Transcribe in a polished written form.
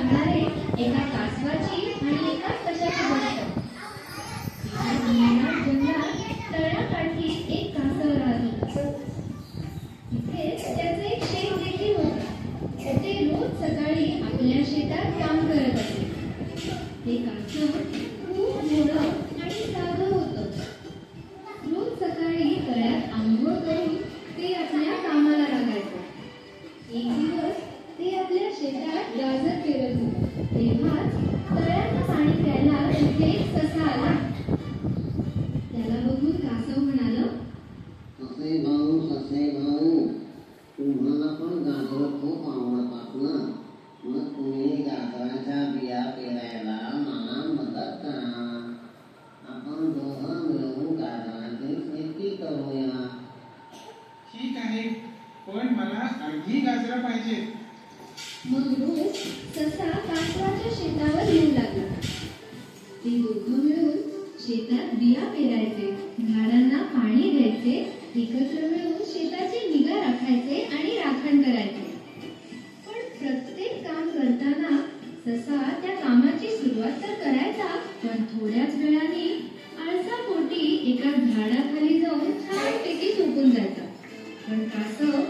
सांगणारे एका कासवाची आणि एका सशाची गोष्ट. जंगलात तळ्याकाठी एक कासव राहत होता. तिथे त्याचं एक शेत देखील होतं. ते रोज सकाळी आपल्या शेतात काम करत असे. ते कासव खूप मोठं आणि साधं होतं. रोज सकाळी तळ्यात आंघोळ करून ते आपल्या कामाला लागायचं. एक दिवस ते आपल्या शेतात गाजर पेरत होते. तेव्हाच तळ्याचं पाणी प्यायला तिथे एक ससा आला. त्याला बघून कासव म्हणाला, ससे भाऊ, तुम्हाला पण गाजर खूप आवडतात ना? मग तुम्ही गाजराच्या बिया पेरायला मला मदत करा. आपण दोघं मिळून गाजराची शेती करूया. ठीक आहे, पण मला अर्धी गाजरं पाहिजे. मग रोज ससा कासवाच्या शेतावर येऊ लागला. ते दोघं मिळून शेतात बिया पेरायचे, झाडांना पाणी द्यायचे, एकत्र मिळून शेताची निगा राखायचे आणि राखण करायचे. पण प्रत्येक काम करताना ससा त्या कामाची सुरुवात तर करायचा, पण थोड्याच वेळाने आळसापोटी एका झाडाखाली जाऊन छानपैकी झोपून जायचा. पण कासव